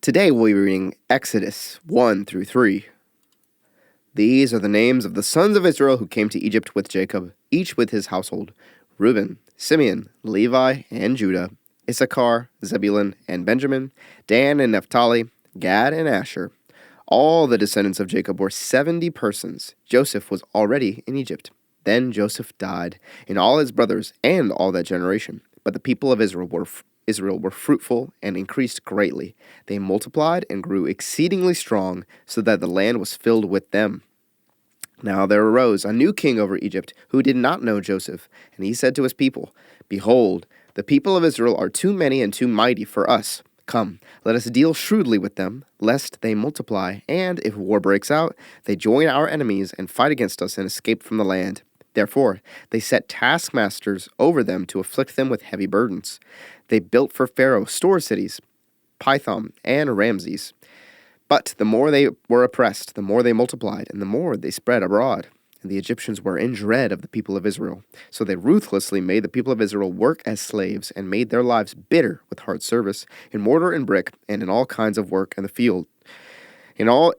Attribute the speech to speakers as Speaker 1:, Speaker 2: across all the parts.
Speaker 1: Today we'll be reading Exodus 1 through 3. These are the names of the sons of Israel who came to Egypt with Jacob, each with his household: Reuben, Simeon, Levi, and Judah, Issachar, Zebulun, and Benjamin, Dan and Naphtali, Gad and Asher. All the descendants of Jacob were 70 persons. Joseph was already in Egypt. Then Joseph died, and all his brothers, and all that generation. But the people of Israel were fruitful and increased greatly. They multiplied and grew exceedingly strong, so that the land was filled with them. Now there arose a new king over Egypt, who did not know Joseph. And he said to his people, "Behold, the people of Israel are too many and too mighty for us. Come, let us deal shrewdly with them, lest they multiply, and if war breaks out, they join our enemies and fight against us and escape from the land." Therefore, they set taskmasters over them to afflict them with heavy burdens. They built for Pharaoh store cities, Pithom and Ramses. But the more they were oppressed, the more they multiplied, and the more they spread abroad. And the Egyptians were in dread of the people of Israel. So they ruthlessly made the people of Israel work as slaves, and made their lives bitter with hard service, in mortar and brick, and in all kinds of work in the field. In all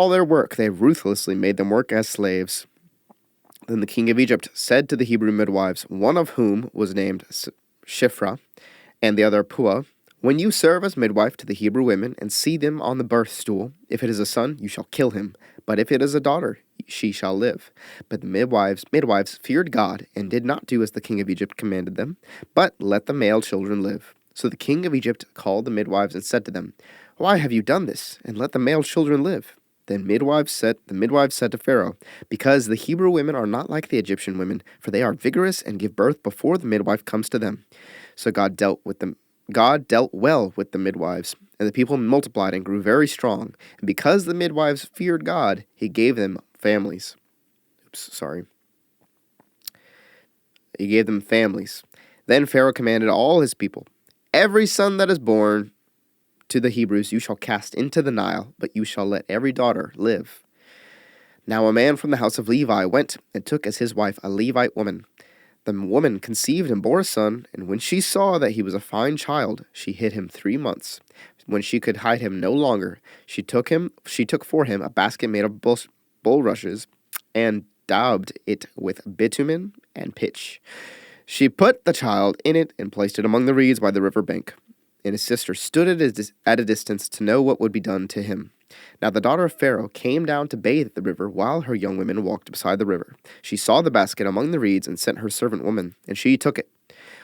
Speaker 1: their work they ruthlessly made them work as slaves. Then the king of Egypt said to the Hebrew midwives, one of whom was named Shiphrah, and the other Puah, "When you serve as midwife to the Hebrew women, and see them on the birth stool, if it is a son, you shall kill him, but if it is a daughter, she shall live." But the midwives feared God, and did not do as the king of Egypt commanded them, but let the male children live. So the king of Egypt called the midwives and said to them, "Why have you done this, and let the male children live?" Then the midwives said to Pharaoh, "Because the Hebrew women are not like the Egyptian women, for they are vigorous and give birth before the midwife comes to them." So God dealt well with the midwives, and the people multiplied and grew very strong. And because the midwives feared God, he gave them families. He gave them families. Then Pharaoh commanded all his people, "Every son that is born to the Hebrews you shall cast into the Nile, but you shall let every daughter live." Now a man from the house of Levi went and took as his wife a Levite woman. The woman conceived and bore a son, and when she saw that he was a fine child, she hid him 3 months. When she could hide him no longer, she took for him a basket made of bulrushes, and daubed it with bitumen and pitch. She put the child in it and placed it among the reeds by the river bank. And his sister stood at a distance to know what would be done to him. Now the daughter of Pharaoh came down to bathe at the river, while her young women walked beside the river. She saw the basket among the reeds, and sent her servant woman, and she took it.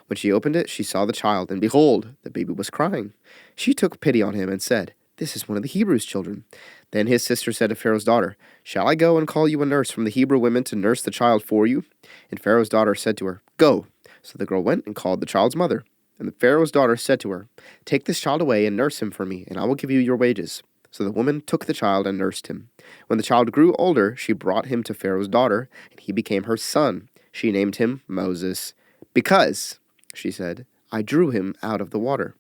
Speaker 1: When she opened it, she saw the child, and behold, the baby was crying. She took pity on him, and said, "This is one of the Hebrews' children." Then his sister said to Pharaoh's daughter, "Shall I go and call you a nurse from the Hebrew women to nurse the child for you?" And Pharaoh's daughter said to her, "Go." So the girl went and called the child's mother. And the Pharaoh's daughter said to her, "Take this child away and nurse him for me, and I will give you your wages." So the woman took the child and nursed him. When the child grew older, she brought him to Pharaoh's daughter, and he became her son. She named him Moses, "Because," she said, "I drew him out of the water."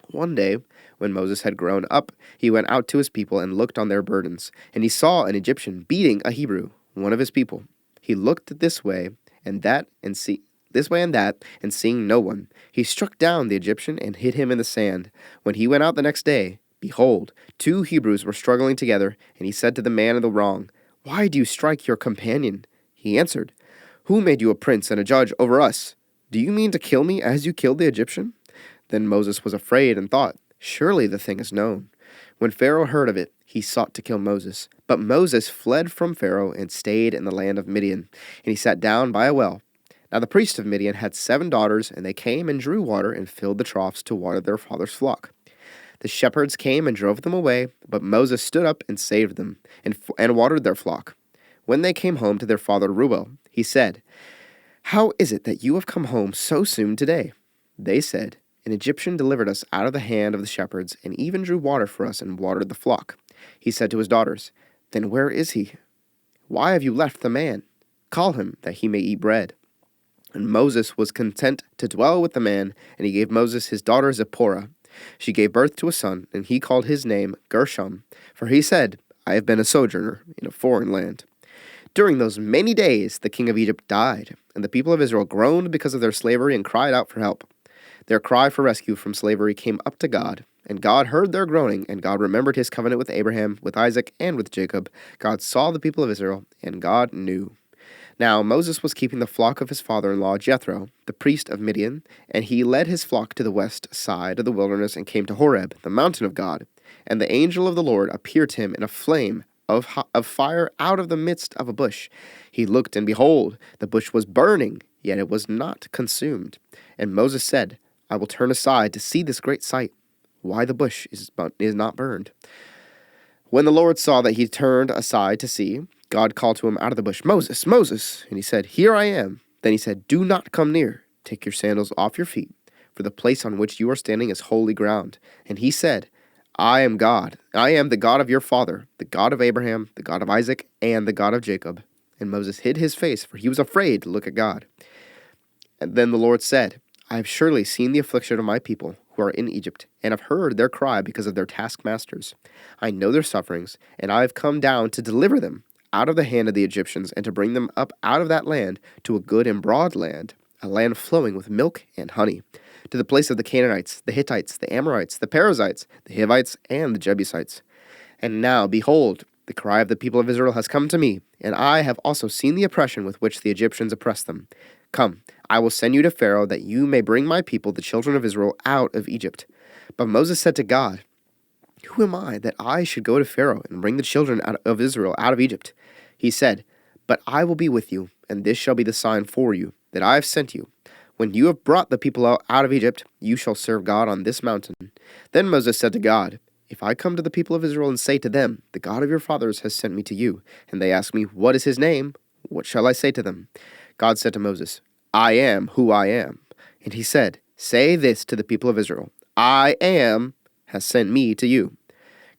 Speaker 1: One day, when Moses had grown up, he went out to his people and looked on their burdens, and he saw an Egyptian beating a Hebrew, one of his people. He looked this way and that, and seeing no one, he struck down the Egyptian and hid him in the sand. When he went out the next day, behold, 2 Hebrews were struggling together, and he said to the man in the wrong, "Why do you strike your companion?" He answered, "Who made you a prince and a judge over us? Do you mean to kill me as you killed the Egyptian?" Then Moses was afraid and thought, "Surely the thing is known." When Pharaoh heard of it, he sought to kill Moses. But Moses fled from Pharaoh and stayed in the land of Midian, and he sat down by a well. Now the priest of Midian had 7 daughters, and they came and drew water and filled the troughs to water their father's flock. The shepherds came and drove them away, but Moses stood up and saved them, and watered their flock. When they came home to their father Reuel, he said, "How is it that you have come home so soon today?" They said, "An Egyptian delivered us out of the hand of the shepherds, and even drew water for us and watered the flock." He said to his daughters, "Then where is he? Why have you left the man? Call him, that he may eat bread." And Moses was content to dwell with the man, and he gave Moses his daughter Zipporah. She gave birth to a son, and he called his name Gershom, for he said, "I have been a sojourner in a foreign land." During those many days the king of Egypt died, and the people of Israel groaned because of their slavery and cried out for help. Their cry for rescue from slavery came up to God, and God heard their groaning, and God remembered his covenant with Abraham, with Isaac, and with Jacob. God saw the people of Israel, and God knew. Now Moses was keeping the flock of his father-in-law Jethro, the priest of Midian, and he led his flock to the west side of the wilderness and came to Horeb, the mountain of God. And the angel of the Lord appeared to him in a flame of fire out of the midst of a bush. He looked, and behold, the bush was burning, yet it was not consumed. And Moses said, I will turn aside to see this great sight, why the bush is not burned. When the Lord saw that he turned aside to see, God called to him out of the bush, Moses, Moses. And he said, Here I am. Then he said, Do not come near. Take your sandals off your feet, for the place on which you are standing is holy ground. And he said, I am God. I am the God of your father, the God of Abraham, the God of Isaac, and the God of Jacob. And Moses hid his face, for he was afraid to look at God. And then the Lord said, I have surely seen the affliction of my people who are in Egypt, and have heard their cry because of their taskmasters. I know their sufferings, and I have come down to deliver them out of the hand of the Egyptians, and to bring them up out of that land to a good and broad land, a land flowing with milk and honey, to the place of the Canaanites, the Hittites, the Amorites, the Perizzites, the Hivites, and the Jebusites. And now, behold, the cry of the people of Israel has come to me, and I have also seen the oppression with which the Egyptians oppress them. Come, I will send you to Pharaoh, that you may bring my people, the children of Israel, out of Egypt. But Moses said to God, Who am I, that I should go to Pharaoh and bring the children of Israel out of Egypt? He said, But I will be with you, and this shall be the sign for you, that I have sent you. When you have brought the people out of Egypt, you shall serve God on this mountain. Then Moses said to God, If I come to the people of Israel and say to them, The God of your fathers has sent me to you, and they ask me, What is his name? What shall I say to them? God said to Moses, I am who I am. And he said, Say this to the people of Israel, I am has sent me to you.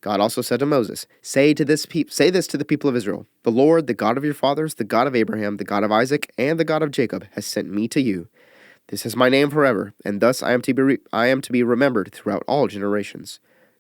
Speaker 1: God also said to Moses, Say this to the people of Israel, The Lord, the God of your fathers, the God of Abraham, the God of Isaac, and the God of Jacob, has sent me to you. This is my name forever, and thus I am to be remembered throughout all generations.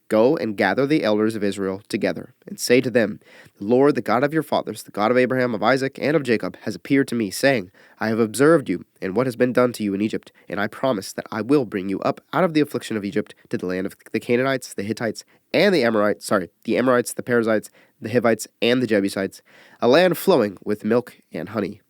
Speaker 1: Go and gather the elders of Israel together, and say to them, The Lord, the God of your fathers, the God of Abraham, of Isaac, and of Jacob, has appeared to me, saying, I have observed you, and what has been done to you in Egypt, and I promise that I will bring you up out of the affliction of Egypt to the land of the Canaanites, the Hittites, and the Amorites, the Perizzites, the Hivites, and the Jebusites, a land flowing with milk and honey.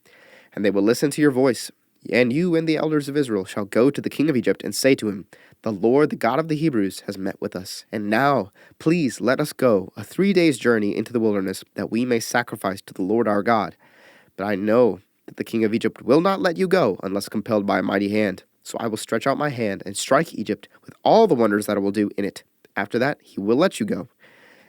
Speaker 1: And they will listen to your voice, and you and the elders of Israel shall go to the king of Egypt and say to him, The Lord, the God of the Hebrews, has met with us. And now, please let us go a 3 days' journey into the wilderness, that we may sacrifice to the Lord our God. But I know that the king of Egypt will not let you go unless compelled by a mighty hand. So I will stretch out my hand and strike Egypt with all the wonders that I will do in it. After that, he will let you go.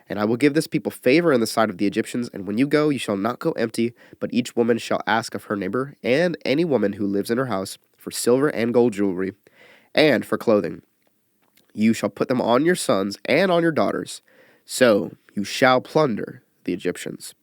Speaker 1: And I will give this people favor in the sight of the Egyptians, and when you go, you shall not go empty, but each woman shall ask of her neighbor, and any woman who lives in her house, for silver and gold jewelry, and for clothing. You shall put them on your sons and on your daughters. So you shall plunder the Egyptians.